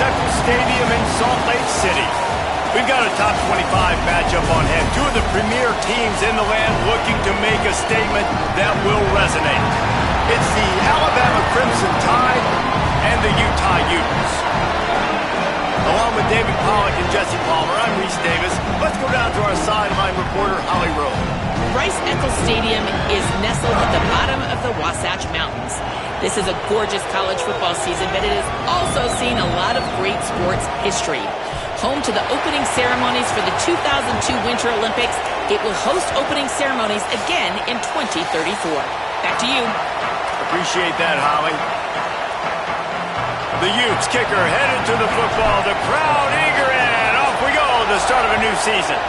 Eccles Stadium in Salt Lake City. We've got a top 25 matchup on hand. Two of the premier teams in the land looking to make a statement that will resonate. It's the Alabama Crimson Tide and the Utah Utes. Along with David Pollack and Jesse Palmer, I'm Reese Davis. Let's go down to our sideline reporter, Holly Rowe. Rice-Eccles Stadium is nestled at the bottom of the Wasatch Mountains. This is a gorgeous college football season, but it has also seen a lot of great sports history. Home to the opening ceremonies for the 2002 Winter Olympics, it will host opening ceremonies again in 2034. Back to you. Appreciate that, Holly. The Utes kicker headed to the football. The crowd eager, and off we go. The start of a new season.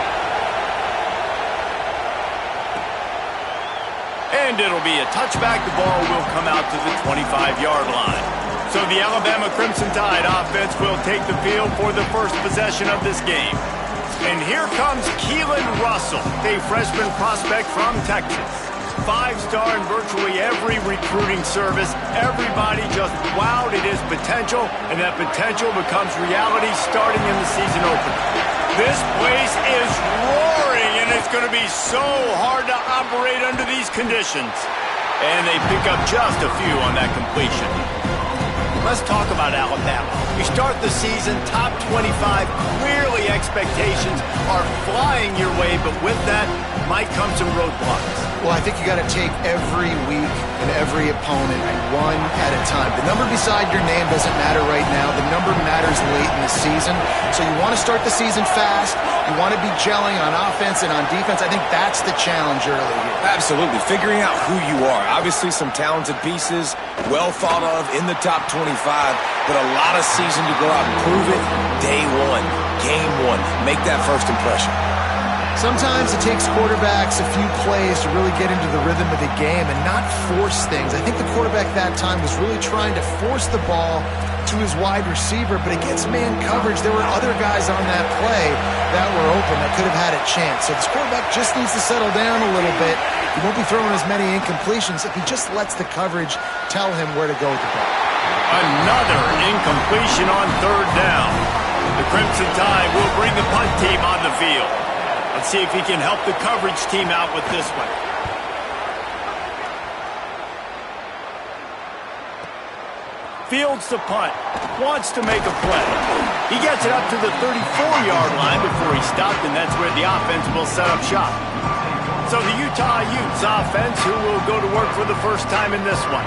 And it'll be a touchback. The ball will come out to the 25-yard line. So the Alabama Crimson Tide offense will take the field for the first possession of this game. And here comes Keelan Russell, a freshman prospect from Texas. Five-star in virtually every recruiting service. Everybody just wowed at his potential, and that potential becomes reality starting in the season opener. This place is roaring, and it's going to be so hard to operate under these conditions. And they pick up just a few on that completion. Let's talk about Alabama. You start the season top 25. Clearly expectations are flying your way, but with that might come some roadblocks. Well, I think you got to take every week and every opponent one at a time. The number beside your name doesn't matter right now. The number matters late in the season. So you want to start the season fast. You want to be gelling on offense and on defense. I think that's the challenge early here. Absolutely. Figuring out who you are. Obviously some talented pieces, well thought of in the top 25, but a lot of season to go out and prove it. Day one, game one. Make that first impression. Sometimes it takes quarterbacks a few plays to really get into the rhythm of the game and not force things. I think the quarterback that time was really trying to force the ball to his wide receiver, but against man coverage, there were other guys on that play that were open that could have had a chance. So this quarterback just needs to settle down a little bit. He won't be throwing as many incompletions if he just lets the coverage tell him where to go with the ball. Another incompletion on third down. The Crimson Tide will bring the punt team on the field. Let's see if he can help the coverage team out with this one. Fields the punt. Wants to make a play. He gets it up to the 34-yard line before he stopped, and that's where the offense will set up shop. So the Utah Utes offense, who will go to work for the first time in this one.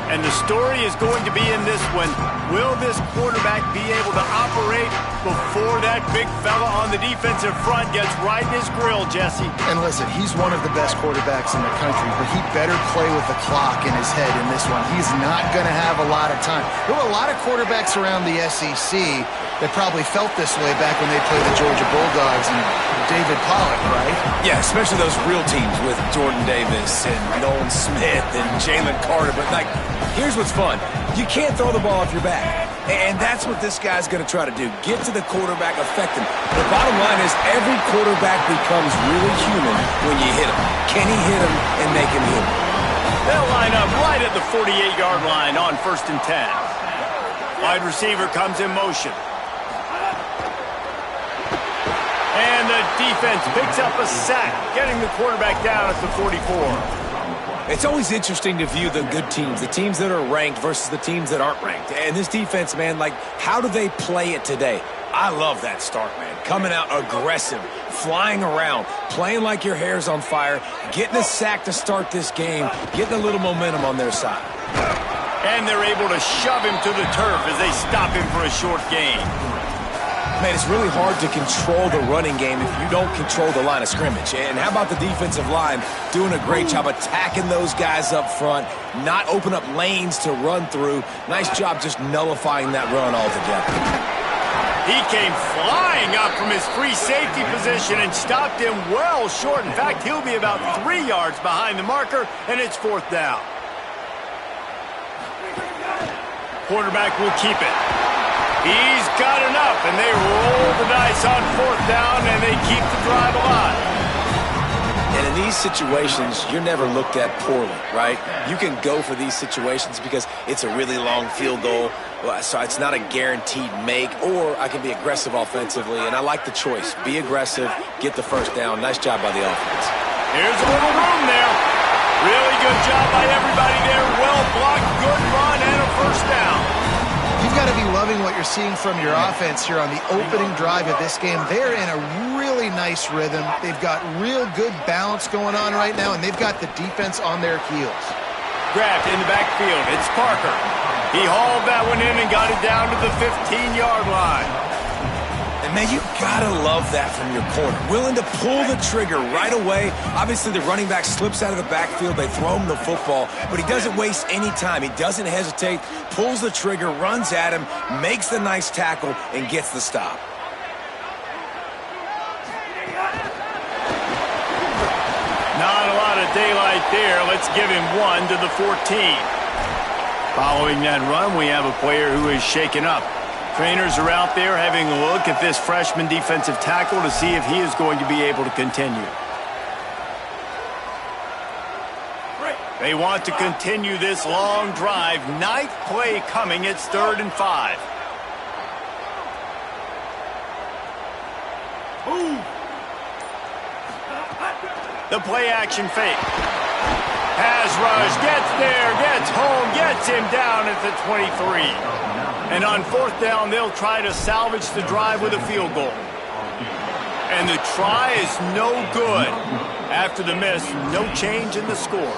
And the story is going to be in this one. Will this quarterback be able to operate before that big fella on the defensive front gets right in his grill, Jesse? And listen, he's one of the best quarterbacks in the country, but he better play with the clock in his head in this one. He's not going to have a lot of time. There were a lot of quarterbacks around the SEC that probably felt this way back when they played the Georgia Bulldogs and David Pollack, right? Yeah, especially those real teams with Jordan Davis and Nolan Smith and Jalen Carter. But, like, here's what's fun. You can't throw the ball off your back. And that's what this guy's going to try to do. Get to the quarterback, affect him. The bottom line is every quarterback becomes really human when you hit him. Can he hit him and make him human? They'll line up right at the 48-yard line on 1st and 10. Wide receiver comes in motion. And the defense picks up a sack, getting the quarterback down at the 44. It's always interesting to view the good teams, the teams that are ranked versus the teams that aren't ranked. And this defense, man, like, how do they play it today? I love that start, man. Coming out aggressive, flying around, playing like your hair's on fire, getting a sack to start this game, getting a little momentum on their side. And they're able to shove him to the turf as they stop him for a short gain. Man, it's really hard to control the running game if you don't control the line of scrimmage. And how about the defensive line doing a great job attacking those guys up front, not open up lanes to run through. Nice job just nullifying that run altogether. He came flying up from his free safety position and stopped him well short. In fact, he'll be about 3 yards behind the marker, and it's 4th down. Quarterback will keep it. He's got enough, and they roll the dice on 4th down, and they keep the drive alive. And in these situations, you're never looked at poorly, right? You can go for these situations because it's a really long field goal, Well, so it's not a guaranteed make, or I can be aggressive offensively, and I like the choice. Be aggressive, get the first down. Nice job by the offense. Here's a little room there. Really good job by everybody there. Well blocked, good run, and a first down. You've got to be loving what you're seeing from your offense here on the opening drive of this game. They're in a really nice rhythm. They've got real good balance going on right now, and they've got the defense on their heels. Grabbed in the backfield. It's Parker. He hauled that one in and got it down to the 15-yard line. And, man, you got to love that from your corner. Willing to pull the trigger right away. Obviously, the running back slips out of the backfield. They throw him the football, but he doesn't waste any time. He doesn't hesitate, pulls the trigger, runs at him, makes the nice tackle, and gets the stop. Not a lot of daylight there. Let's give him 1 to the 14. Following that run, we have a player who is shaken up. Trainers are out there having a look at this freshman defensive tackle to see if he is going to be able to continue. They want to continue this long drive. 9th play coming. It's 3rd and 5. The play action fake. Pass rush, gets there, gets home, gets him down at the 23. And on 4th down, they'll try to salvage the drive with a field goal. And the try is no good. After the miss, no change in the score.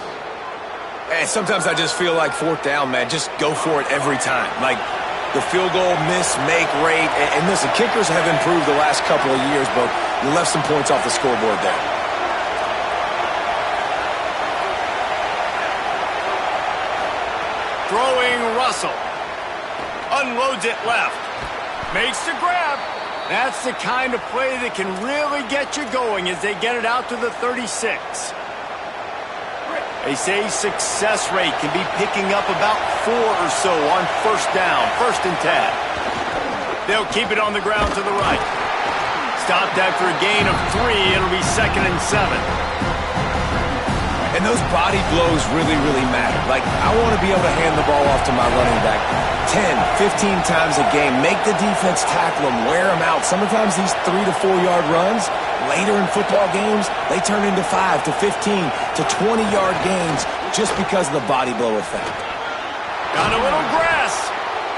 And sometimes I just feel like 4th down, man, just go for it every time. Like the field goal miss, make rate. And listen, kickers have improved the last couple of years, but you left some points off the scoreboard there. Throwing Russell. Unloads it left. Makes the grab. That's the kind of play that can really get you going as they get it out to the 36. They say success rate can be picking up about 4 or so on 1st down, 1st and 10. They'll keep it on the ground to the right. Stopped after a gain of 3. It'll be 2nd and 7. And those body blows really, really matter. Like, I want to be able to hand the ball off to my running back 10, 15 times a game. Make the defense tackle him, wear him out. Sometimes these 3 to 4 yard runs, later in football games, they turn into 5 to 15 to 20-yard gains just because of the body blow effect. Got a little grass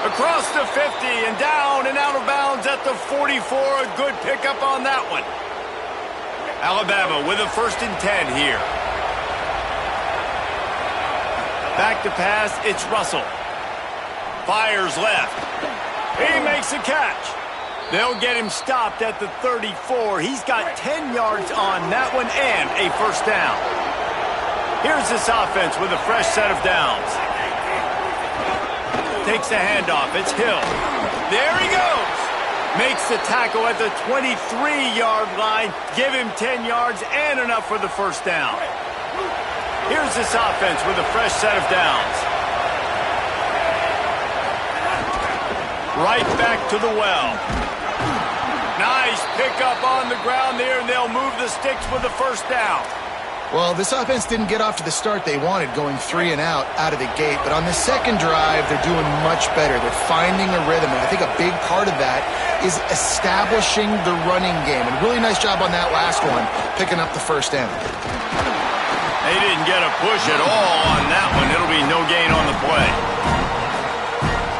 across the 50 and down and out of bounds at the 44. A good pickup on that one. Alabama with a 1st and 10 here. Back to pass, it's Russell. Fires left. He makes a catch. They'll get him stopped at the 34. He's got 10 yards on that one and a 1st down. Here's this offense with a fresh set of downs. Takes the handoff, it's Hill. There he goes. Makes the tackle at the 23-yard line. Give him 10 yards and enough for the 1st down. Here's this offense with a fresh set of downs. Right back to the well. Nice pickup on the ground there, and they'll move the sticks with the 1st down. Well, this offense didn't get off to the start they wanted, going 3 and out of the gate. But on the 2nd drive, they're doing much better. They're finding a rhythm, and I think a big part of that is establishing the running game. And really nice job on that last one, picking up the 1st down. They didn't get a push at all on that one. It'll be no gain on the play.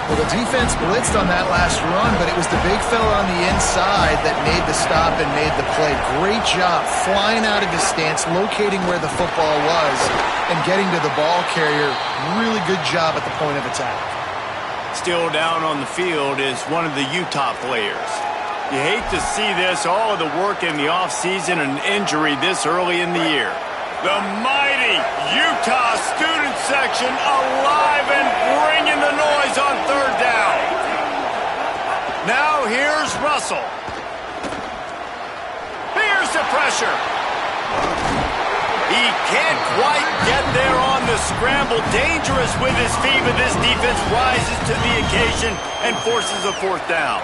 Well, the defense blitzed on that last run, but it was the big fella on the inside that made the stop and made the play. Great job flying out of his stance, locating where the football was, and getting to the ball carrier. Really good job at the point of attack. Still down on the field is one of the Utah players. You hate to see this, all of the work in the offseason and injury this early in the year. The mighty Utah student section alive and bringing the noise on 3rd down. Now here's Russell. Here's the pressure. He can't quite get there on the scramble. Dangerous with his feet, but this defense rises to the occasion and forces a 4th down.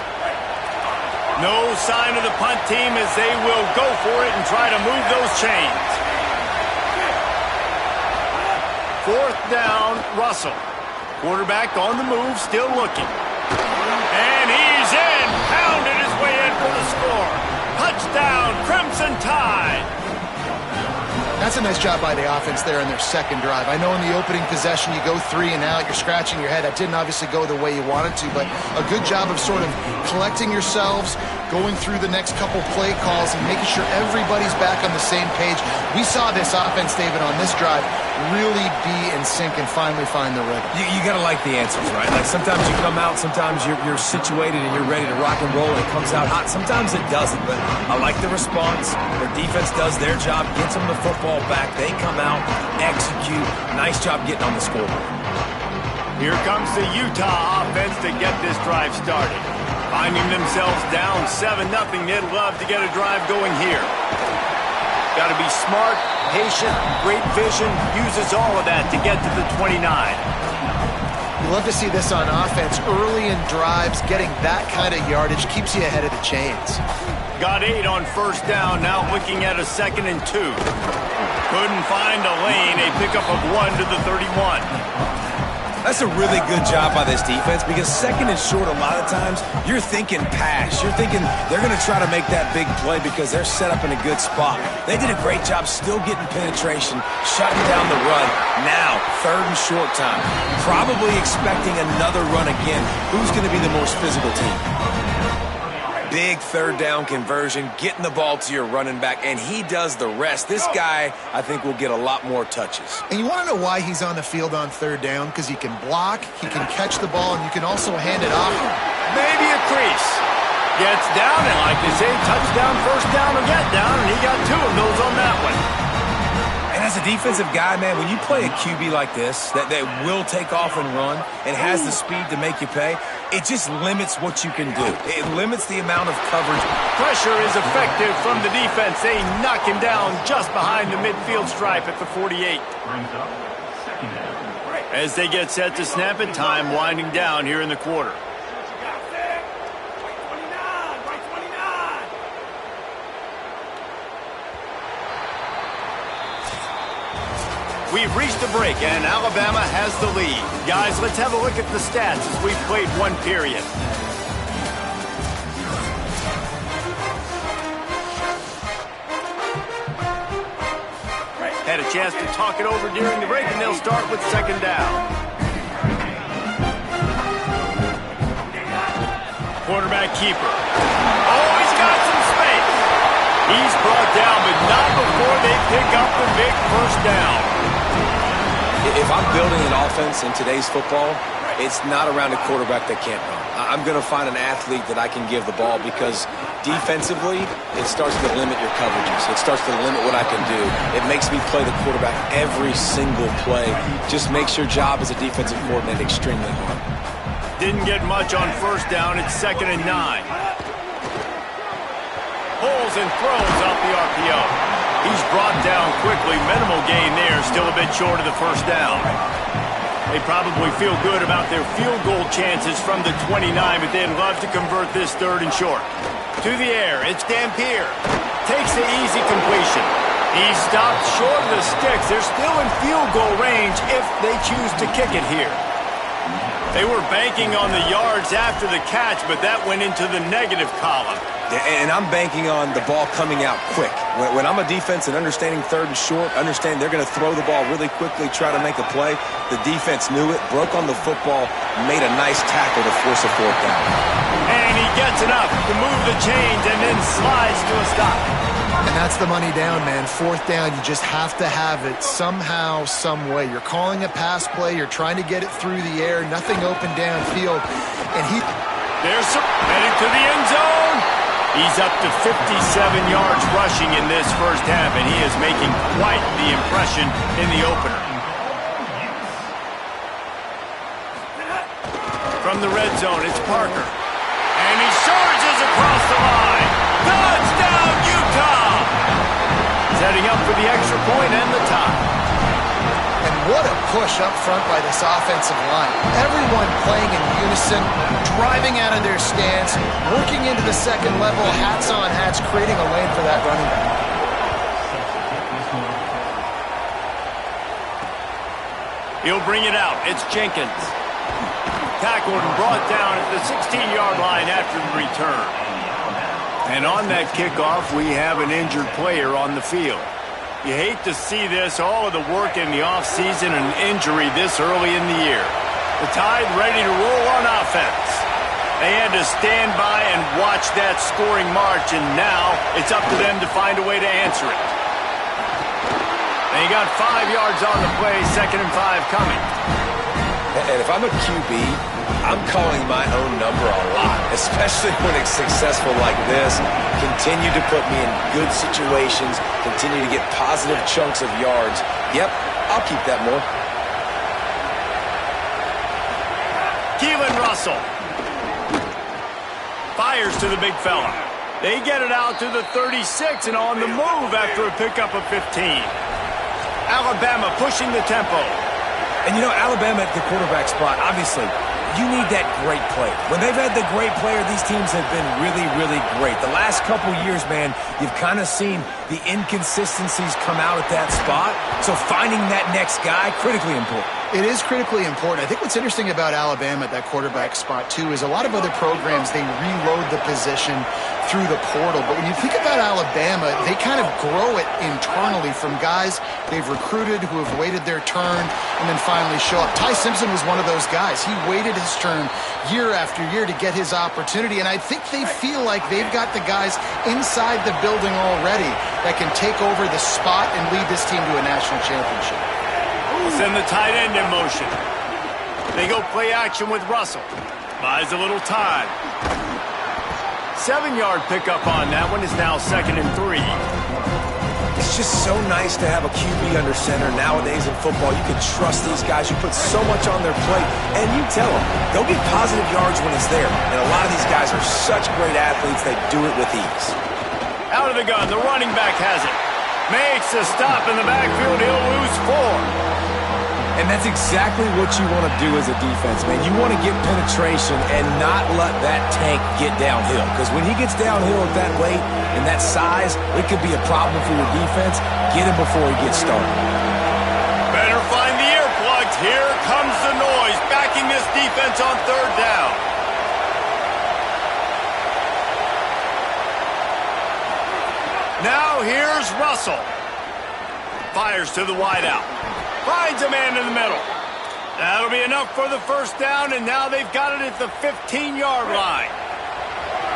No sign of the punt team as they will go for it and try to move those chains. 4th down, Russell. Quarterback on the move, still looking. And he's in, pounded his way in for the score. Touchdown, Crimson Tide. That's a nice job by the offense there in their second drive. I know in the opening possession you go 3 and out, you're scratching your head. That didn't obviously go the way you wanted to, but a good job of sort of collecting yourselves, going through the next couple play calls and making sure everybody's back on the same page. We saw this offense, David, on this drive really be in sync and finally find the rhythm. You got to like the answers, right? Like sometimes you come out, sometimes you're situated and you're ready to rock and roll and it comes out hot. Sometimes it doesn't, but I like the response. Their defense does their job, gets them the football back. They come out, execute. Nice job getting on the scoreboard. Here comes the Utah offense to get this drive started. Finding themselves down 7-0, they'd love to get a drive going here. Got to be smart, patient, great vision, uses all of that to get to the 29. You love to see this on offense. Early in drives, getting that kind of yardage keeps you ahead of the chains. Got 8 on first down, now looking at a 2nd and 2. Couldn't find a lane, a pickup of 1 to the 31. That's a really good job by this defense because 2nd and short, a lot of times, you're thinking pass. You're thinking they're going to try to make that big play because they're set up in a good spot. They did a great job still getting penetration, shutting down the run. Now, 3rd and short time. Probably expecting another run again. Who's going to be the most physical team? Big 3rd down conversion, getting the ball to your running back, and he does the rest. This guy, I think, will get a lot more touches. And you want to know why he's on the field on 3rd down? Because he can block, he can catch the ball, and you can also hand it off. Maybe a crease. Gets down, and like they say, touchdown, first down, or get down, and he got 2 of those on that one. And as a defensive guy, man, when you play a QB like this, that will take off and run and has the speed to make you pay, it just limits what you can do. It limits the amount of coverage. Pressure is effective from the defense. They knock him down just behind the midfield stripe at the 48. As they get set to snap it, time winding down here in the quarter. We've reached a break, and Alabama has the lead. Guys, let's have a look at the stats as we've played one period. Had a chance to talk it over during the break, and they'll start with 2nd down. Quarterback keeper. Oh, he's got some space. He's brought down, but not before they pick up the big first down. If I'm building an offense in today's football, it's not around a quarterback that can't run. I'm going to find an athlete that I can give the ball because defensively, it starts to limit your coverages. It starts to limit what I can do. It makes me play the quarterback every single play. Just makes your job as a defensive coordinator extremely hard. Didn't get much on first down. It's 2nd and 9. Pulls and throws off the RPO. He's brought down quickly. Minimal gain there. Still a bit short of the first down. They probably feel good about their field goal chances from the 29, but they'd love to convert this 3rd and short. To the air. It's Dampier. Takes the easy completion. He stopped short of the sticks. They're still in field goal range if they choose to kick it here. They were banking on the yards after the catch, but that went into the negative column. And I'm banking on the ball coming out quick. When I'm a defense and understanding 3rd and short, understand they're going to throw the ball really quickly, try to make a play. The defense knew it, broke on the football, made a nice tackle to force a 4th down. And he gets enough to move the chains and then slides to a stop. And that's the money down, man. 4th down, you just have to have it somehow, some way. You're calling a pass play. You're trying to get it through the air. Nothing open downfield. And There's some heading to the end zone. He's up to 57 yards rushing in this first half, and he is making quite the impression in the opener. From the red zone, it's Parker. And he surges across the line. Touchdown, Utah! Setting up for the extra point and the tie. And what a push up front by this offensive line. Everyone playing in unison, driving out of their stance, working into the second level, hats on hats, creating a lane for that running back. He'll bring it out. It's Jenkins. Tackled and brought down at the 16-yard line after the return. And on that kickoff, we have an injured player on the field. You hate to see this, all of the work in the offseason and injury this early in the year. The Tide ready to roll on offense. They had to stand by and watch that scoring march, and now it's up to them to find a way to answer it. And he got 5 yards on the play, 2nd and 5 coming. And if I'm a QB, I'm calling my own number a lot, especially when it's successful like this. Continue to put me in good situations, continue to get positive chunks of yards. Yep, I'll keep that more. Keelan Russell fires to the big fella. They get it out to the 36 and on the move after a pickup of 15. Alabama pushing the tempo. And you know, Alabama at the quarterback spot, obviously, you need that great player. When they've had the great player, these teams have been really, really great. The last couple years, man, you've kind of seen the inconsistencies come out at that spot. So finding that next guy, critically important. It is critically important. I think what's interesting about Alabama at that quarterback spot, too, is a lot of other programs, they reload the position through the portal. But when you think about Alabama, they kind of grow it internally from guys they've recruited who have waited their turn and then finally show up. Ty Simpson was one of those guys. He waited his turn year after year to get his opportunity, and I think they feel like they've got the guys inside the building already that can take over the spot and lead this team to a national championship. Send the tight end in motion. They go play action with Russell. Buys a little time. 7-yard pickup on that one is now 2nd and 3. It's just so nice to have a QB under center nowadays in football. You can trust these guys. You put so much on their plate, and you tell them they'll get positive yards when it's there. And a lot of these guys are such great athletes, they do it with ease. Out of the gun, the running back has it. Makes a stop in the backfield. He'll lose 4. And that's exactly what you want to do as a defense, man. You want to get penetration and not let that tank get downhill. Because when he gets downhill at that weight and that size, it could be a problem for your defense. Get him before he gets started. Better find the earplugs. Here comes the noise, backing this defense on 3rd down. Now here's Russell. Fires to the wideout. Finds a man in the middle. That'll be enough for the 1st down, and now they've got it at the 15-yard line.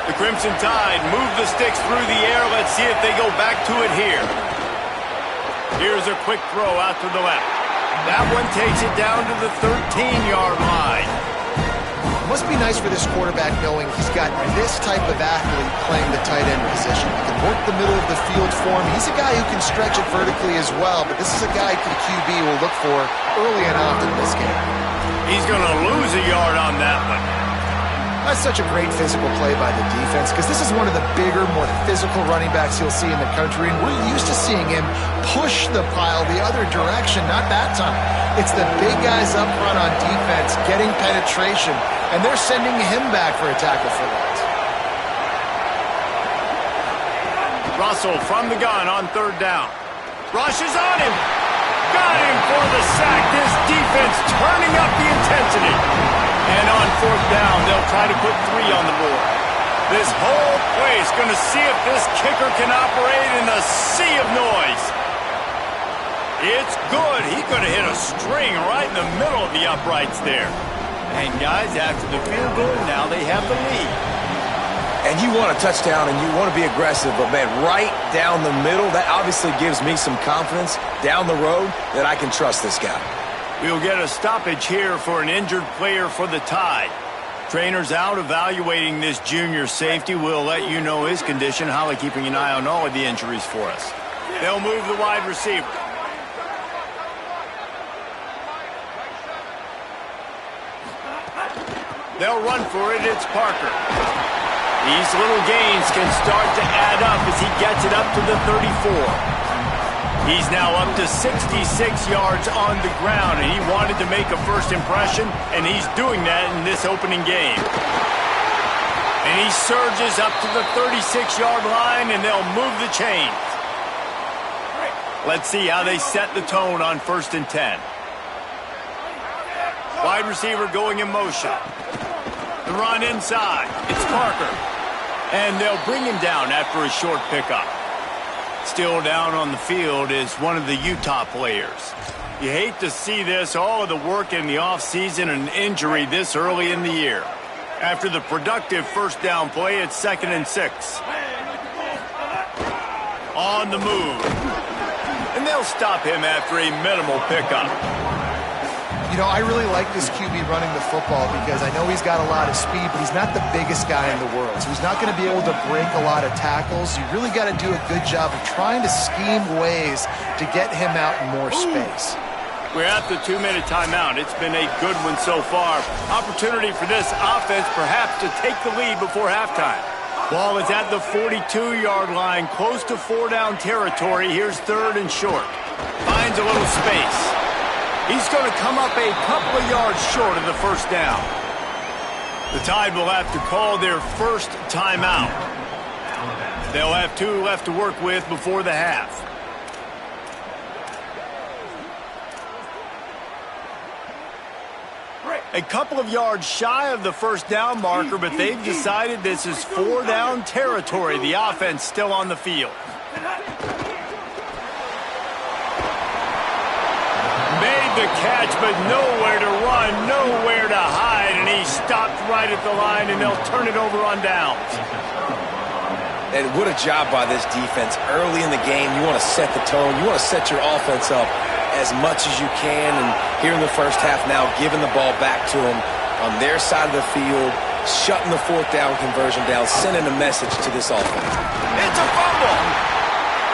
The Crimson Tide move the sticks through the air. Let's see if they go back to it here. Here's a quick throw out to the left. That one takes it down to the 13-yard line. It must be nice for this quarterback knowing he's got this type of athlete playing the tight end position. He can work the middle of the field for him. He's a guy who can stretch it vertically as well, but this is a guy the QB will look for early and often in this game. He's going to lose a yard on that one. That's such a great physical play by the defense because this is one of the bigger, more physical running backs you'll see in the country, and we're used to seeing him push the pile the other direction. Not that time. It's the big guys up front on defense getting penetration, and they're sending him back for a tackle for loss. Russell from the gun on 3rd down. Rushes on him. Got him for the sack. This defense turning up the intensity. And on 4th down, they'll try to put 3 on the board. This whole place going to see if this kicker can operate in a sea of noise. It's good. He could have hit a string right in the middle of the uprights there. And guys, after the field goal, now they have the lead. And you want a touchdown and you want to be aggressive, but man, right down the middle, that obviously gives me some confidence down the road that I can trust this guy. We'll get a stoppage here for an injured player for the Tide. Trainers out evaluating this junior safety. We'll let you know his condition. Holly keeping an eye on all of the injuries for us. They'll move the wide receiver. They'll run for it. It's Parker. These little gains can start to add up as he gets it up to the 34. He's now up to 66 yards on the ground, and he wanted to make a first impression, and he's doing that in this opening game. And he surges up to the 36-yard line, and they'll move the chains. Let's see how they set the tone on 1st and 10. Wide receiver going in motion. The run inside. It's Parker. And they'll bring him down after a short pickup. Still down on the field is one of the Utah players. You hate to see this, all of the work in the offseason and injury this early in the year. After the productive first down play, it's 2nd and 6. On the move. And they'll stop him after a minimal pickup. You know, I really like this QB running the football because I know he's got a lot of speed, but he's not the biggest guy in the world. So he's not going to be able to break a lot of tackles. You really got to do a good job of trying to scheme ways to get him out in more space. We're at the 2-minute timeout. It's been a good one so far. Opportunity for this offense perhaps to take the lead before halftime. Ball is at the 42-yard line, close to 4-down territory. Here's 3rd and short. Finds a little space. He's going to come up a couple of yards short of the first down. The Tide will have to call their first timeout. They'll have 2 left to work with before the half. A couple of yards shy of the first down marker, but they've decided this is 4-down territory. The offense still on the field. Made the catch, but nowhere to run, nowhere to hide, and he stopped right at the line, and they'll turn it over on downs. And what a job by this defense. Early in the game, you want to set the tone. You want to set your offense up as much as you can. And here in the first half now, giving the ball back to them on their side of the field, shutting the 4th down conversion down, sending a message to this offense. It's a fumble.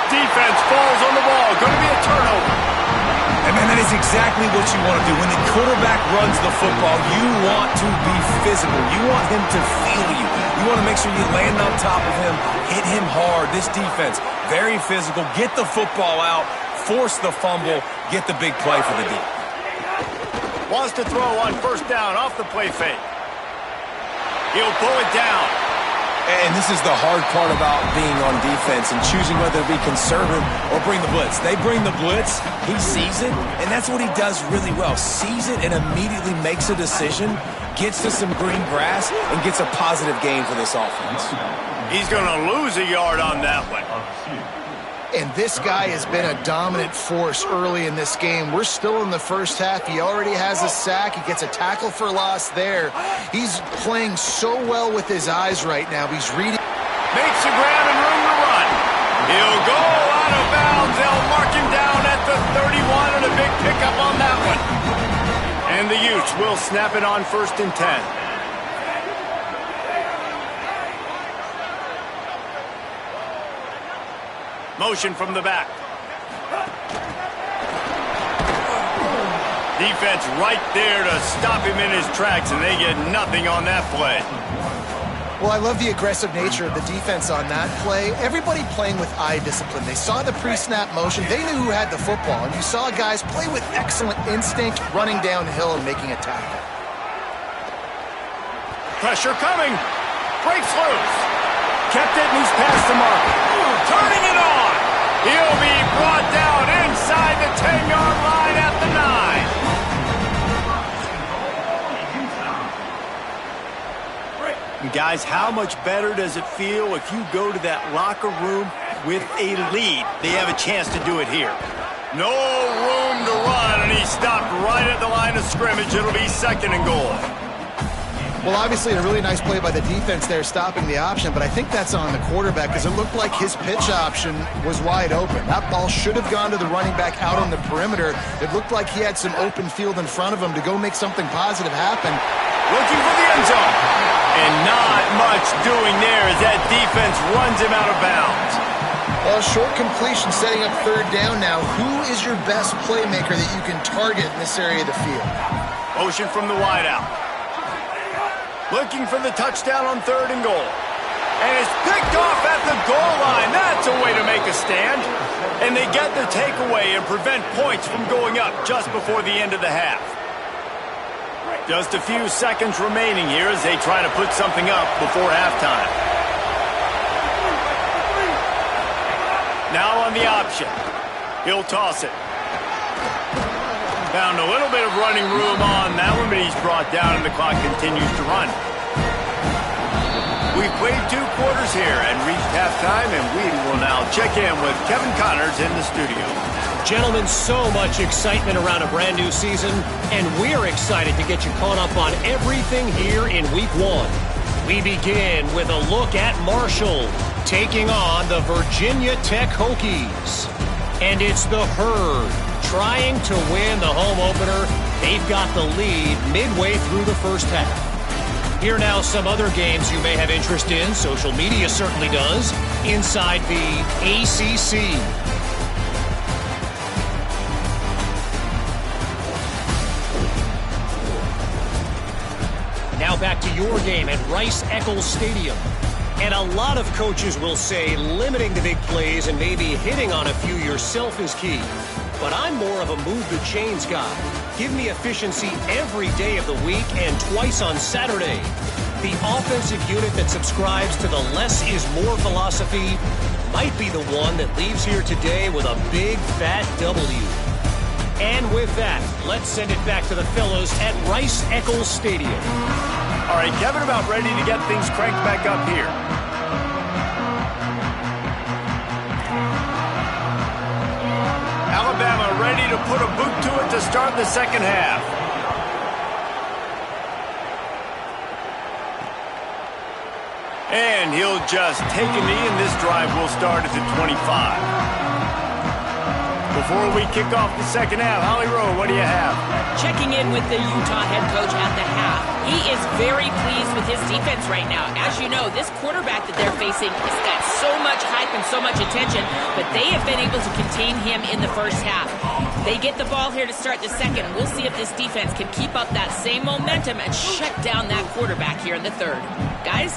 Defense falls on the ball. Going to be a turnover. And, man, that is exactly what you want to do. When the quarterback runs the football, you want to be physical. You want him to feel you. You want to make sure you land on top of him, hit him hard. This defense, very physical. Get the football out, force the fumble, get the big play for the D. Wants to throw on first down off the play fake. He'll pull it down. And this is the hard part about being on defense and choosing whether to be conservative or bring the blitz. They bring the blitz, he sees it, and that's what he does really well. Sees it and immediately makes a decision, gets to some green grass, and gets a positive gain for this offense. He's going to lose a yard on that one. And this guy has been a dominant force early in this game. We're still in the first half. He already has a sack. He gets a tackle for loss there. He's playing so well with his eyes right now. He's reading. Makes the grab and room to run. He'll go out of bounds. They'll mark him down at the 31 and a big pickup on that one. And the Utes will snap it on 1st and 10. Motion from the back. Defense right there to stop him in his tracks, and they get nothing on that play. Well, I love the aggressive nature of the defense on that play. Everybody playing with eye discipline. They saw the pre-snap motion. They knew who had the football, and you saw guys play with excellent instinct, running downhill and making a tackle. Pressure coming. Breaks loose. Kept it, and he's past the mark. Turning it on. He'll be brought down inside the 10-yard line at the 9. And guys, how much better does it feel if you go to that locker room with a lead? They have a chance to do it here. No room to run, and he stopped right at the line of scrimmage. It'll be 2nd and goal. Well, obviously a really nice play by the defense there stopping the option, but I think that's on the quarterback because it looked like his pitch option was wide open. That ball should have gone to the running back out on the perimeter. It looked like he had some open field in front of him to go make something positive happen. Looking for the end zone. And not much doing there as that defense runs him out of bounds. Well, short completion setting up 3rd down now. Who is your best playmaker that you can target in this area of the field? Motion from the wideout. Looking for the touchdown on 3rd and goal. And it's picked off at the goal line. That's a way to make a stand. And they get the takeaway and prevent points from going up just before the end of the half. Just a few seconds remaining here as they try to put something up before halftime. Now on the option. He'll toss it. Found a little bit of running room on that one, but he's brought down and the clock continues to run. We've played 2 quarters here and reached halftime, and we will now check in with Kevin Connors in the studio. Gentlemen, so much excitement around a brand new season, and we're excited to get you caught up on everything here in Week 1. We begin with a look at Marshall taking on the Virginia Tech Hokies. And it's the Herd trying to win the home opener. They've got the lead midway through the first half. Here now some other games you may have interest in. Social media certainly does. Inside the ACC. Now back to your game at Rice-Eccles Stadium. And a lot of coaches will say limiting the big plays and maybe hitting on a few yourself is key. But I'm more of a move the chains guy. Give me efficiency every day of the week and twice on Saturday. The offensive unit that subscribes to the less is more philosophy might be the one that leaves here today with a big fat W. And with that, let's send it back to the fellows at Rice-Eccles Stadium. All right, Kevin, about ready to get things cranked back up here. Alabama ready to put a boot to it to start the second half. And he'll just take a knee, and this drive will start at the 25. Before we kick off the second half, Holly Rowe, what do you have? Checking in with the Utah head coach at the half. He is very pleased with his defense right now. As you know, this quarterback that they're facing has got so much hype and so much attention, but they have been able to contain him in the first half. They get the ball here to start the second. We'll see if this defense can keep up that same momentum and shut down that quarterback here in the third. Guys?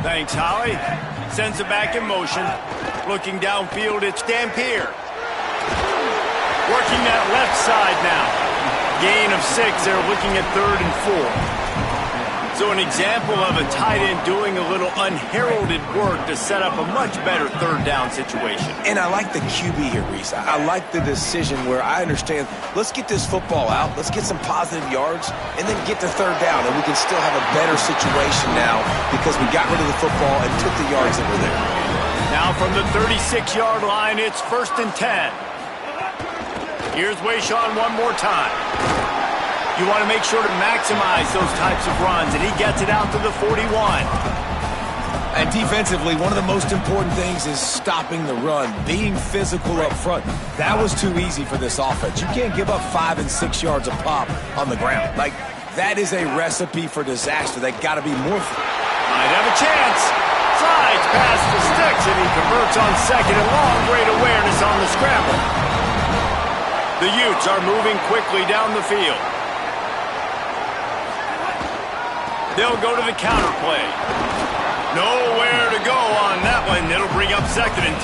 Thanks, Holly. Sends it back in motion. Looking downfield, it's Dampier. Working that left side now. Gain of 6. They're looking at 3rd and 4. So an example of a tight end doing a little unheralded work to set up a much better third down situation. And I like the QB here, Reese. I like the decision where I understand, let's get this football out, let's get some positive yards, and then get to third down, and we can still have a better situation now because we got rid of the football and took the yards that were there. Now from the 36-yard line, it's 1st and 10. Here's Wayshawn one more time. You want to make sure to maximize those types of runs, and he gets it out to the 41. And defensively, one of the most important things is stopping the run, being physical up front. That was too easy for this offense. You can't give up 5 and 6 yards a pop on the ground. Like, that is a recipe for disaster. They got to be more. Might have a chance. Slides past the sticks, and he converts on second and long. Great awareness on the scramble. The Utes are moving quickly down the field. They'll go to the counter play. Nowhere to go on that one. It'll bring up 2nd and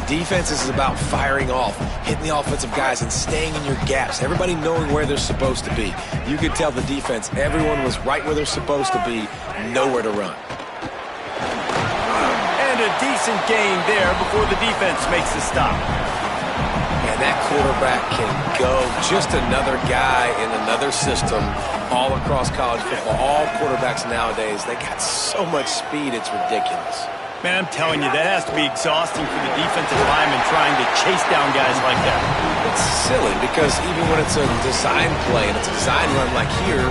10. Defense is about firing off, hitting the offensive guys, and staying in your gaps. Everybody knowing where they're supposed to be. You could tell the defense, everyone was right where they're supposed to be, nowhere to run. And a decent gain there before the defense makes the stop. And that quarterback can go. Just another guy in another system all across college football. All quarterbacks nowadays, they got so much speed, it's ridiculous. Man, I'm telling you, that has to be exhausting for the defensive lineman trying to chase down guys like that. It's silly because even when it's a design play and it's a design run like here,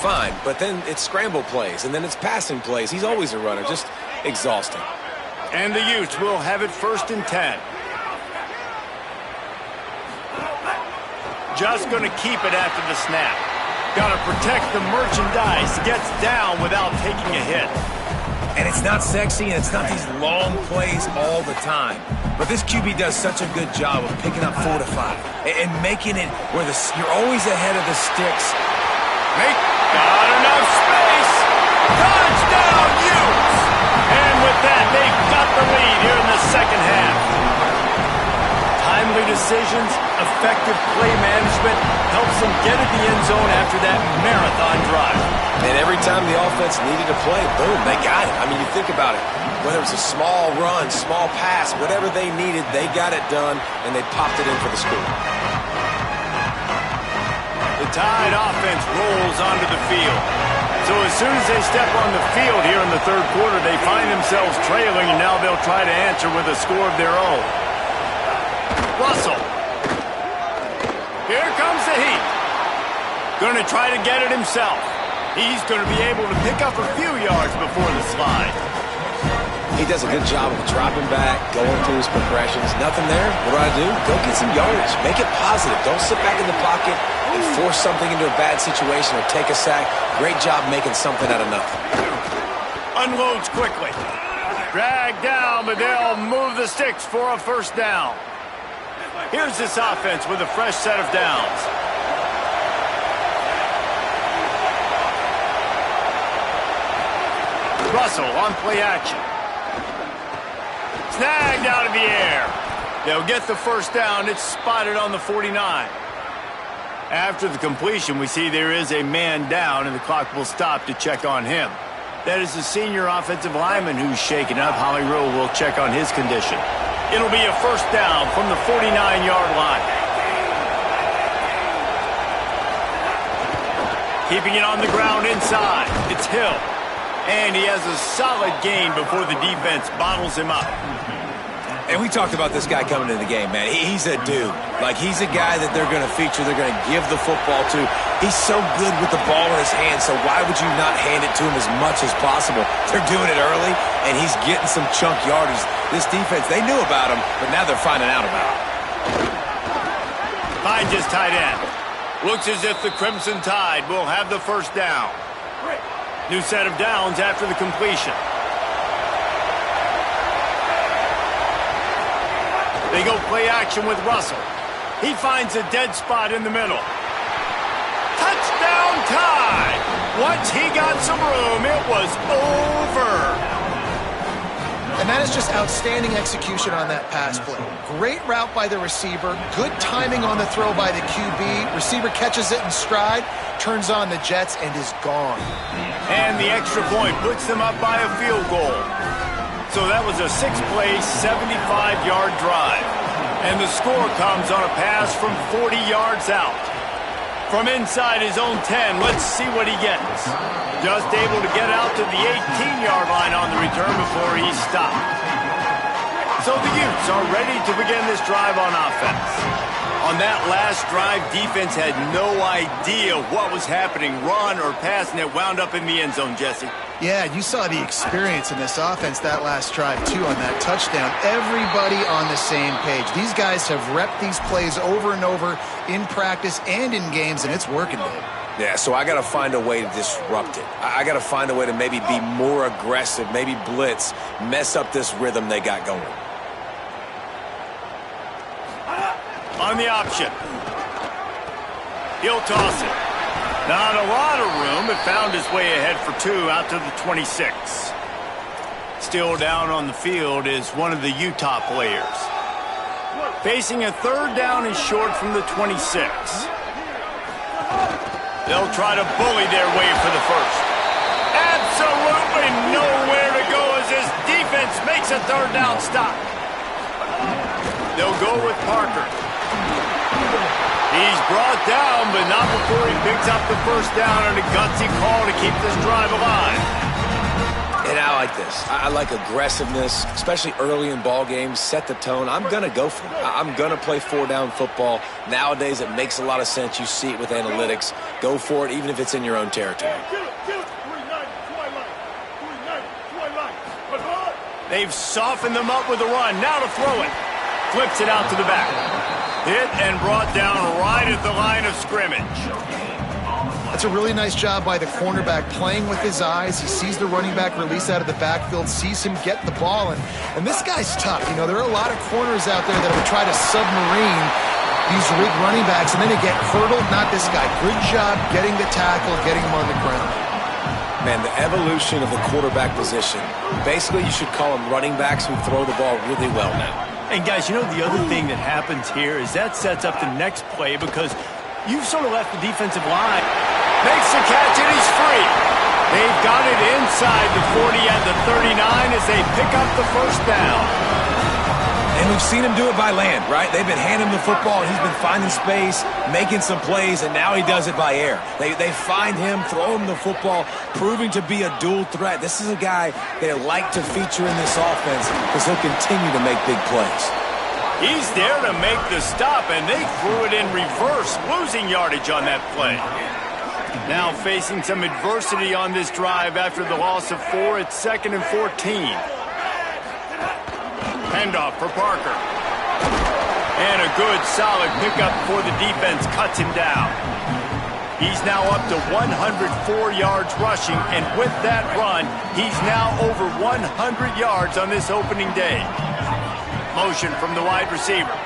fine. But then it's scramble plays and then it's passing plays. He's always a runner, just exhausting. And the Utes will have it 1st and 10. Just going to keep it after the snap. Got to protect the merchandise. Gets down without taking a hit. And it's not sexy, and it's not these long plays all the time. But this QB does such a good job of picking up 4 to 5 and making it where you're always ahead of the sticks. Got enough space. Touchdown, Utes! And with that, they've got the lead here in the second half. Timely decisions, effective play management helps them get at the end zone after that marathon drive. And every time the offense needed to play, boom, they got it. I mean, you think about it. Whether it's a small run, small pass, whatever they needed, they got it done, and they popped it in for the score. Tide offense rolls onto the field. So as soon as they step on the field here in the third quarter, they find themselves trailing, and now they'll try to answer with a score of their own. Russell. Here comes the heat. Going to try to get it himself. He's going to be able to pick up a few yards before the slide. He does a good job of dropping back, going through his progressions. Nothing there. What do? Go get some yardage. Make it positive. Don't sit back in the pocket and force something into a bad situation or take a sack. Great job making something out of nothing. Unloads quickly. Dragged down, but they'll move the sticks for a first down. Here's this offense with a fresh set of downs. Russell on play action. Snagged out of the air. They'll get the first down. It's spotted on the 49. After the completion, we see there is a man down, and the clock will stop to check on him. That is the senior offensive lineman who's shaken up. Holly Rowe will check on his condition. It'll be a first down from the 49-yard line. Keeping it on the ground inside. It's Hill. And he has a solid gain before the defense bottles him up. And we talked about this guy coming into the game, man. He's a dude. Like, he's a guy that they're going to feature, they're going to give the football to. He's so good with the ball in his hands, so why would you not hand it to him as much as possible? They're doing it early, and he's getting some chunk yardage. This defense, they knew about him, but now they're finding out about him. Finds his tight end. Looks as if the Crimson Tide will have the first down. New set of downs after the completion. They go play action with Russell. He finds a dead spot in the middle. Touchdown Tide! Once he got some room, it was over. And that is just outstanding execution on that pass play. Great route by the receiver. Good timing on the throw by the QB. Receiver catches it in stride, turns on the jets, and is gone. And the extra point puts them up by a field goal. So that was a 6-play, 75-yard drive. And the score comes on a pass from 40 yards out. From inside his own 10, let's see what he gets. Just able to get out to the 18-yard line on the return before he stopped. So the Utes are ready to begin this drive on offense. On that last drive, defense had no idea what was happening, run or pass, and it wound up in the end zone, Jesse. Yeah, you saw the experience in this offense that last drive, too, on that touchdown. Everybody on the same page. These guys have repped these plays over and over in practice and in games, and it's working. Yeah, so I got to find a way to disrupt it. I got to find a way to maybe be more aggressive, maybe blitz, mess up this rhythm they got going. On the option. He'll toss it. Not a lot of room, but found his way ahead for 2 out to the 26. Still down on the field is one of the Utah players. Facing a third down and short from the 26. They'll try to bully their way for the first. Absolutely nowhere to go as this defense makes a third down stop. They'll go with Parker. He's brought down, but not before he picks up the first down and a gutsy call to keep this drive alive. And I like this. I like aggressiveness, especially early in ball games. Set the tone. I'm going to go for it. I'm going to play 4-down football. Nowadays, it makes a lot of sense. You see it with analytics. Go for it, even if it's in your own territory. They've softened them up with a run. Now to throw it. Flips it out to the back. Hit and brought down right at the line of scrimmage. That's a really nice job by the cornerback playing with his eyes. He sees the running back release out of the backfield, sees him get the ball, and this guy's tough. You know, there are a lot of corners out there that would try to submarine these rig running backs, and then they get hurdled. Not this guy. Good job getting the tackle, getting him on the ground. Man, the evolution of the quarterback position. Basically, you should call them running backs who throw the ball really well now. And guys, you know, the other thing that happens here is that sets up the next play because you've sort of left the defensive line. Makes the catch and he's free. They've got it inside the 40 and the 39 as they pick up the first down. And we've seen him do it by land, right? They've been handing him the football, and he's been finding space, making some plays, and now he does it by air. They find him, throw him the football, proving to be a dual threat. This is a guy they like to feature in this offense because he'll continue to make big plays. He's there to make the stop, and they threw it in reverse, losing yardage on that play. Now facing some adversity on this drive after the loss of 4. It's 2nd and 14. Handoff for Parker. And a good, solid pickup before the defense cuts him down. He's now up to 104 yards rushing, and with that run, he's now over 100 yards on this opening day. Motion from the wide receiver.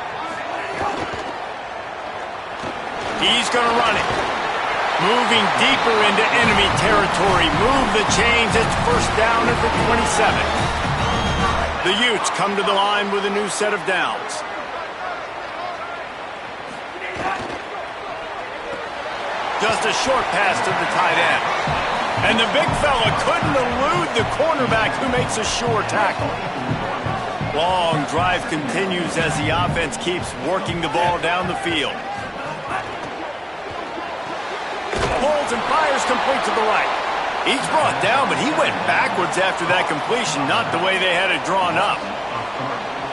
He's going to run it. Moving deeper into enemy territory. Move the chains. It's first down at the 27. The Utes come to the line with a new set of downs. Just a short pass to the tight end. And the big fella couldn't elude the cornerback who makes a sure tackle. Long drive continues as the offense keeps working the ball down the field. Pulls and fires complete to the right. He's brought down, but he went backwards after that completion, not the way they had it drawn up.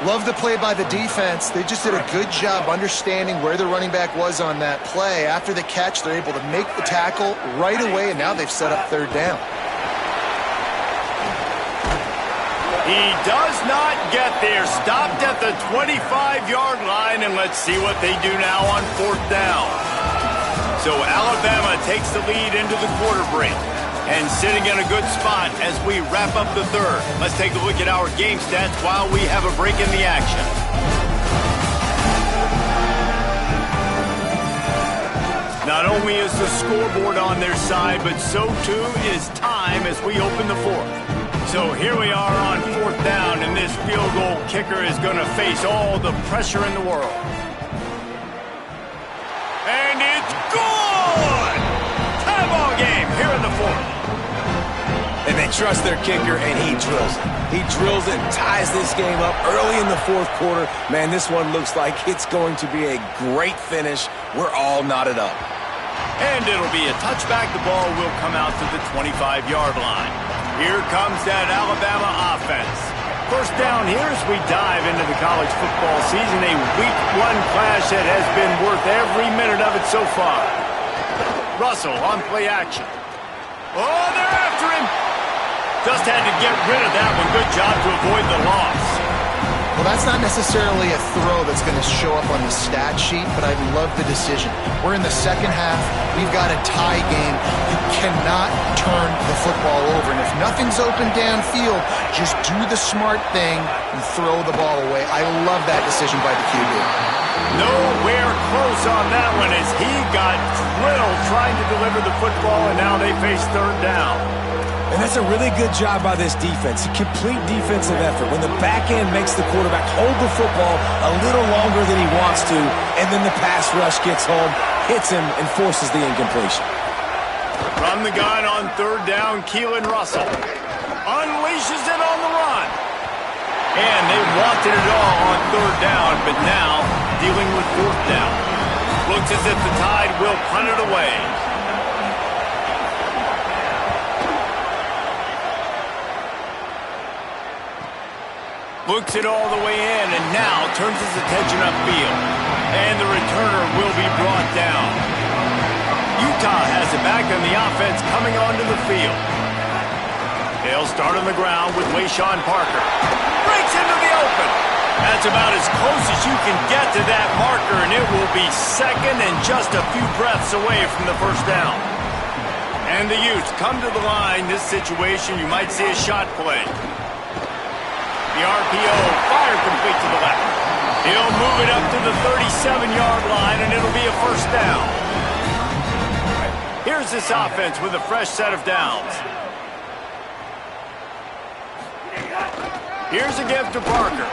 Love the play by the defense. They just did a good job understanding where the running back was on that play. After the catch, they're able to make the tackle right away, and now they've set up 3rd down. He does not get there. Stopped at the 25-yard line, and let's see what they do now on 4th down. So Alabama takes the lead into the quarter break and sitting in a good spot as we wrap up the 3rd. Let's take a look at our game stats while we have a break in the action. Not only is the scoreboard on their side, but so too is time as we open the 4th. So here we are on 4th down, and this field goal kicker is going to face all the pressure in the world. And it's good! Tie ball game here in the 4th. And they trust their kicker, and he drills it. He drills it and ties this game up early in the 4th quarter. Man, this one looks like it's going to be a great finish. We're all knotted up. And it'll be a touchback. The ball will come out to the 25-yard line. Here comes that Alabama offense. First down here as we dive into the college football season. A week 1 clash that has been worth every minute of it so far. Russell on play action. Oh, they're after him. Just had to get rid of that one. Good job to avoid the loss. Well, that's not necessarily a throw that's going to show up on the stat sheet, but I love the decision. We're in the 2nd half. We've got a tie game. You cannot turn the football over. And if nothing's open downfield, just do the smart thing and throw the ball away. I love that decision by the QB. Nowhere close on that one as he got drilled trying to deliver the football, and now they face 3rd down. And that's a really good job by this defense, a complete defensive effort. When the back end makes the quarterback hold the football a little longer than he wants to, and then the pass rush gets home, hits him, and forces the incompletion. From the gun on 3rd down, Keelan Russell unleashes it on the run. And they wanted it all on 3rd down, but now dealing with 4th down. Looks as if the Tide will punt it away. Looks it all the way in, and now turns his attention upfield. And the returner will be brought down. Utah has it back, and the offense coming onto the field. They'll start on the ground with Wayshawn Parker. Breaks into the open. That's about as close as you can get to that marker, and it will be 2nd and just a few breaths away from the 1st down. And the Utes come to the line. This situation, you might see a shot play. The RPO, fire complete to the left. He'll move it up to the 37-yard line, and it'll be a 1st down. Here's this offense with a fresh set of downs. Here's a gift to Parker.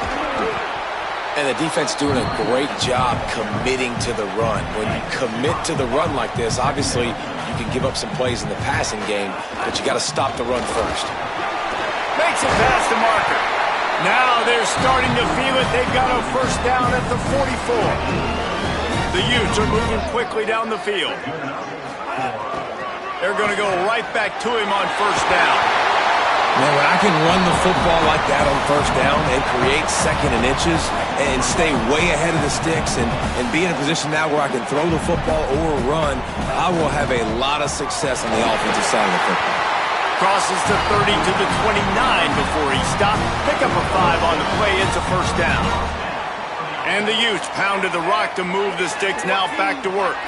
And the defense doing a great job committing to the run. When you commit to the run like this, obviously you can give up some plays in the passing game, but you got to stop the run first. Makes it past the marker. Now they're starting to feel it. They've got a first down at the 44. The Utes are moving quickly down the field. They're going to go right back to him on first down. Man, when I can run the football like that on first down and create second and inches and stay way ahead of the sticks and be in a position now where I can throw the football or run, I will have a lot of success on the offensive side of the football. Crosses to 30 to the 29 before he stopped. Pick up a 5 on the play. It's a first down. And the Utes pounded the rock to move the sticks. Now back to work.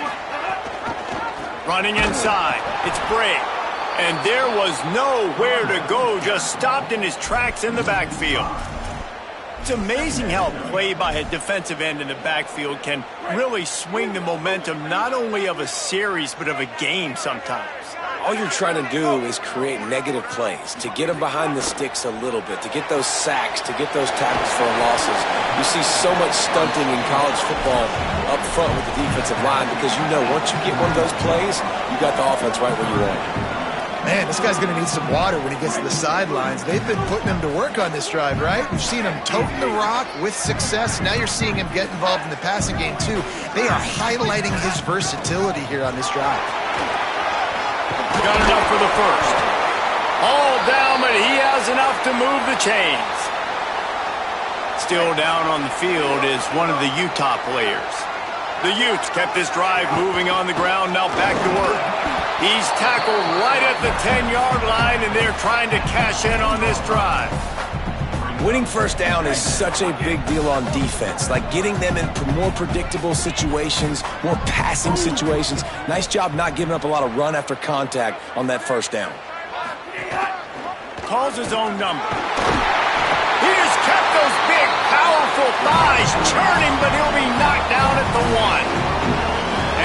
Running inside. It's Bray. And there was nowhere to go, just stopped in his tracks in the backfield. It's amazing how a play by a defensive end in the backfield can really swing the momentum not only of a series but of a game sometimes. All you're trying to do is create negative plays, to get them behind the sticks a little bit, to get those sacks, to get those tackles for losses. You see so much stunting in college football up front with the defensive line because you know once you get one of those plays, you got the offense right where you want it. Man, this guy's going to need some water when he gets to the sidelines. They've been putting him to work on this drive, right? We've seen him toting the rock with success. Now you're seeing him get involved in the passing game, too. They are highlighting his versatility here on this drive. Got enough for the first. All down, but he has enough to move the chains. Still down on the field is one of the Utah players. The Utes kept this drive moving on the ground, now back to work. He's tackled right at the 10-yard line, and they're trying to cash in on this drive. Winning first down is such a big deal on defense, like getting them in more predictable situations, more passing situations. Nice job not giving up a lot of run after contact on that first down. Calls his own number. He just kept those big, powerful thighs churning, but he'll be knocked down at the 1.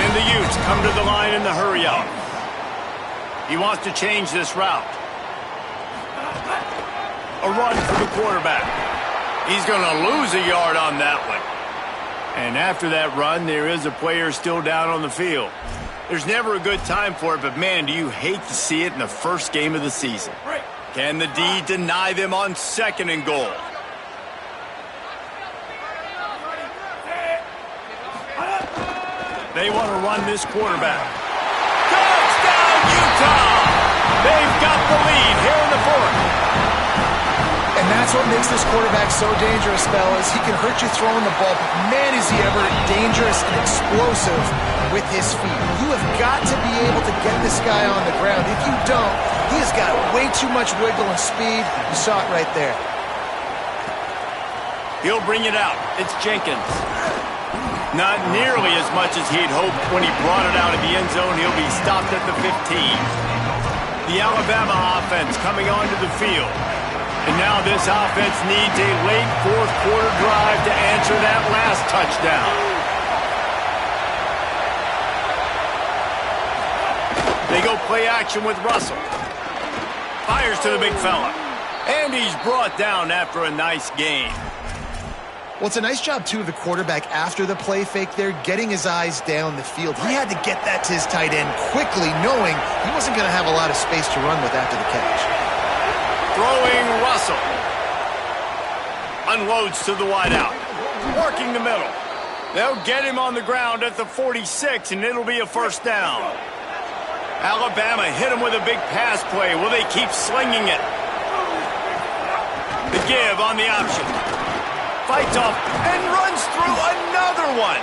And the Utes come to the line in the hurry-up. He wants to change this route. A run for the quarterback. He's going to lose a yard on that one. And after that run, there is a player still down on the field. There's never a good time for it, but man, do you hate to see it in the first game of the season. Can the D deny them on second and goal? They want to run this quarterback. Touchdown, Utah! They've got the lead here in the fourth. And that's what makes this quarterback so dangerous, fellas. He can hurt you throwing the ball, but man, is he ever dangerous and explosive with his feet. You have got to be able to get this guy on the ground. If you don't, he has got way too much wiggle and speed. You saw it right there. He'll bring it out. It's Jenkins. Not nearly as much as he'd hoped when he brought it out of the end zone. He'll be stopped at the 15. The Alabama offense coming onto the field. And now this offense needs a late fourth quarter drive to answer that last touchdown. They go play action with Russell. Fires to the big fella. And he's brought down after a nice gain. Well, it's a nice job, too, of the quarterback after the play fake there, getting his eyes down the field. He had to get that to his tight end quickly, knowing he wasn't going to have a lot of space to run with after the catch. Throwing Russell. Unloads to the wideout. Working the middle. They'll get him on the ground at the 46, and it'll be a first down. Alabama hit him with a big pass play. Will they keep slinging it? The give on the option. Fights off and runs through another one.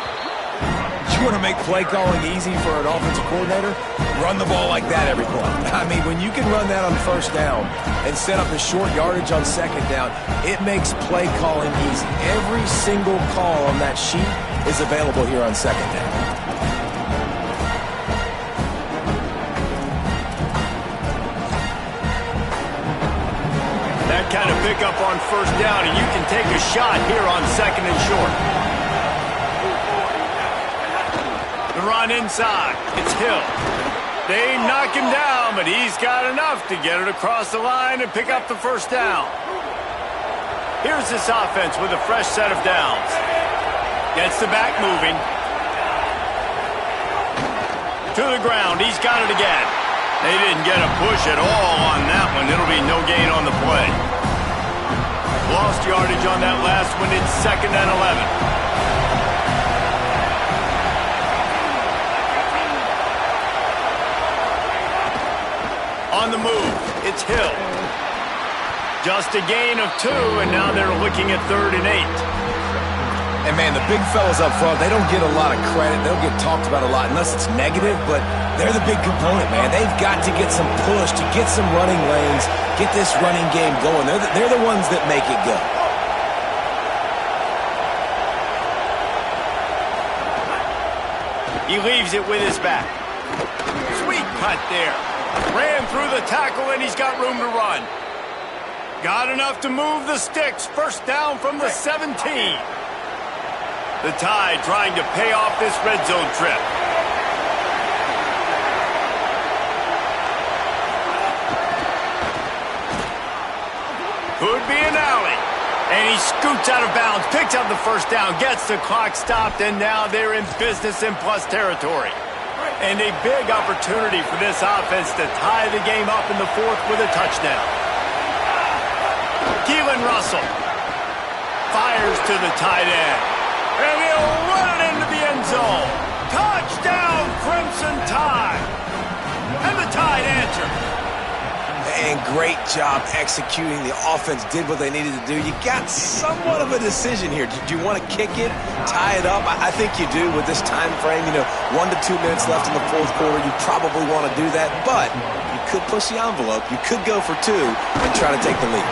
You want to make play calling easy for an offensive coordinator? Run the ball like that every play. I mean, when you can run that on first down and set up a short yardage on second down, it makes play calling easy. Every single call on that sheet is available here on second down. That kind of pickup on first down, and you can take a shot here on second and short. The run inside. It's Hill. They knock him down, but he's got enough to get it across the line and pick up the first down. Here's this offense with a fresh set of downs. Gets the back moving. To the ground. He's got it again. They didn't get a push at all on that one. It'll be no gain on the play. Lost yardage on that last one. It's 2nd and 11. On the move, it's Hill. Just a gain of 2, and now they're looking at 3rd and 8. And, man, the big fellas up front, they don't get a lot of credit. They don't get talked about a lot unless it's negative, but they're the big component, man. They've got to get some push, to get some running lanes, get this running game going. They're the ones that make it go. He leaves it with his back. Sweet cut there. Ran through the tackle, and he's got room to run. Got enough to move the sticks. First down from the 17. The Tide trying to pay off this red zone trip. Could be an alley. And he scoots out of bounds, picks up the first down, gets the clock stopped, and now they're in business in plus territory. And a big opportunity for this offense to tie the game up in the 4th with a touchdown. Keelan Russell fires to the tight end. And he'll run it into the end zone. Touchdown, Crimson Tide. And the Tide answer. And great job executing. The offense did what they needed to do. You got somewhat of a decision here. Do you want to kick it, tie it up? I think you do with this time frame. 1 to 2 minutes left in the 4th quarter. You probably want to do that, but you could push the envelope. You could go for 2 and try to take the lead.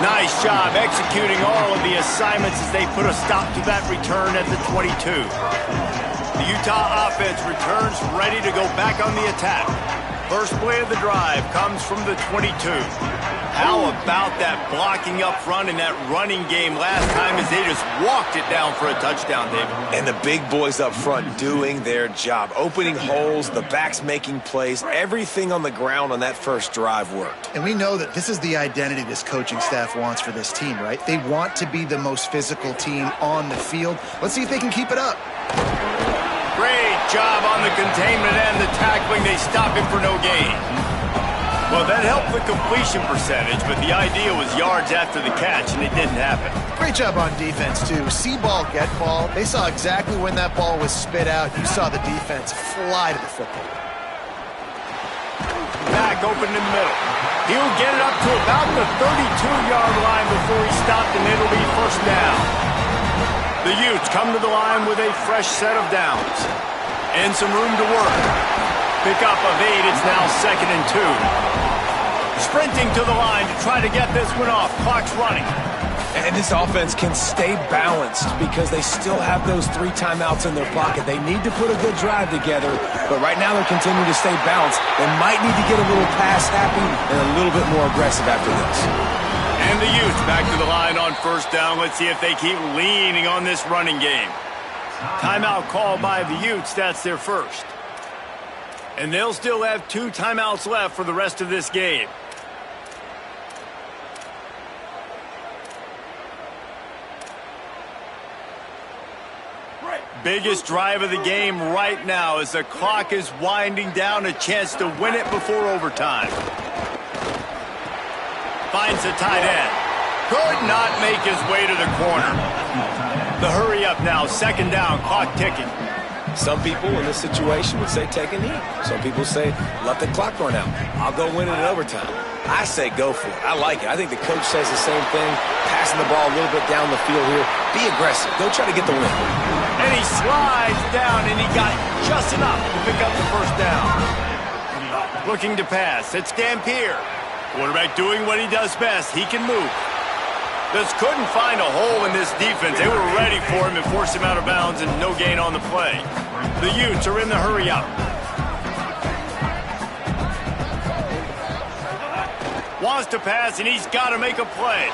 Nice job executing all of the assignments as they put a stop to that return at the 22. The Utah offense returns ready to go back on the attack. First play of the drive comes from the 22. How about that blocking up front and that running game last time as they just walked it down for a touchdown, David? And the big boys up front doing their job. Opening holes, the backs making plays. Everything on the ground on that first drive worked. And we know that this is the identity this coaching staff wants for this team, right? They want to be the most physical team on the field. Let's see if they can keep it up. Great job on the containment and the tackling. They stop him for no gain. Well, that helped the completion percentage, but the idea was yards after the catch, and it didn't happen. Great job on defense, too. See ball, get ball. They saw exactly when that ball was spit out. You saw the defense fly to the football. Back open in the middle. He'll get it up to about the 32-yard line before he stopped, and it'll be first down. The Utes come to the line with a fresh set of downs and some room to work. Pickup of 8, it's now 2nd and 2. Sprinting to the line to try to get this one off. Clock's running. And this offense can stay balanced because they still have those 3 timeouts in their pocket. They need to put a good drive together, but right now they're continuing to stay balanced. They might need to get a little pass happy and a little bit more aggressive after this. And the Utes back to the line on first down. Let's see if they keep leaning on this running game. Timeout called by the Utes. That's their first. And they'll still have 2 timeouts left for the rest of this game. Biggest drive of the game right now as the clock is winding down, a chance to win it before overtime. Finds the tight end. Could not make his way to the corner. The hurry up now, 2nd down, clock ticking. Some people in this situation would say take a knee. Some people say let the clock run out. I'll go win it in overtime. I say go for it. I like it. I think the coach says the same thing. Passing the ball a little bit down the field here. Be aggressive. Go try to get the win. And he slides down, and he got just enough to pick up the first down. Looking to pass. It's Dampier. Quarterback doing what he does best. He can move. Just couldn't find a hole in this defense. They were ready for him and forced him out of bounds, and no gain on the play. The Utes are in the hurry up. Wants to pass, and he's got to make a play.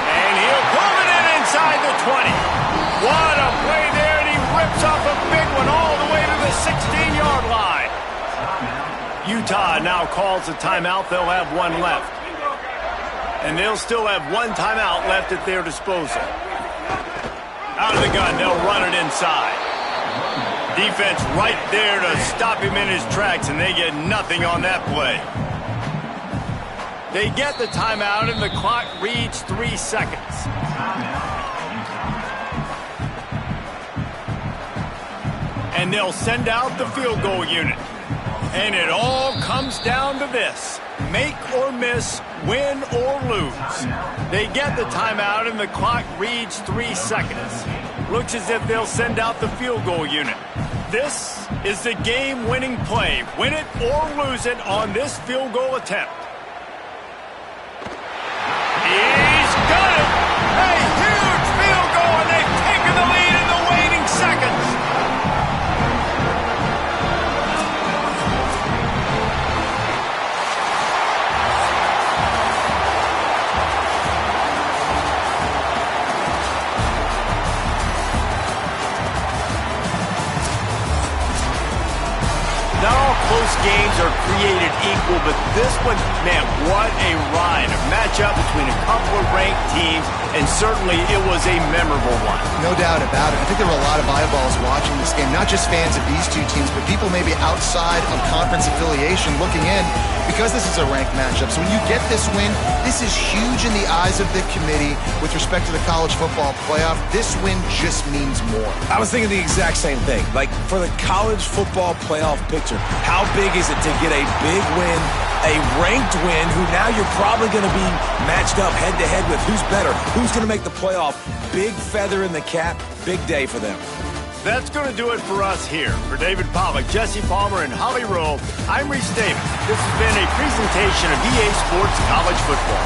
And he'll pull it in inside the 20. What a play there, and he rips off a big one all the way to the 16-yard line. Utah now calls a timeout. They'll have 1 left. And they'll still have 1 timeout left at their disposal. Out of the gun, they'll run it inside. Defense right there to stop him in his tracks, and they get nothing on that play. They get the timeout, and the clock reads 3 seconds. And they'll send out the field goal unit. And it all comes down to this: make or miss, win or lose. They get the timeout, and the clock reads 3 seconds. Looks as if they'll send out the field goal unit. This is the game-winning play. Win it or lose it on this field goal attempt. He's got it! A huge field goal, and they've taken the lead in the waning seconds. Not all close games are created equal, but this one, man, what a ride. A matchup between a couple of ranked teams, and certainly it was a memorable one. No doubt about it. I think there were a lot of eyeballs watching this game, not just fans of these two teams, but people maybe outside of conference affiliation looking in, because this is a ranked matchup. So when you get this win, this is huge in the eyes of the committee with respect to the college football playoff. This win just means more. I was thinking the exact same thing. Like, for the college football playoff picture, how big is it to get a big win, a ranked win, who now you're probably going to be matched up head-to-head with who's better, who's going to make the playoff. Big feather in the cap, big day for them. That's going to do it for us here. For David Pollack, Jesse Palmer, and Holly Rowe, I'm Reese Davis. This has been a presentation of EA Sports College Football.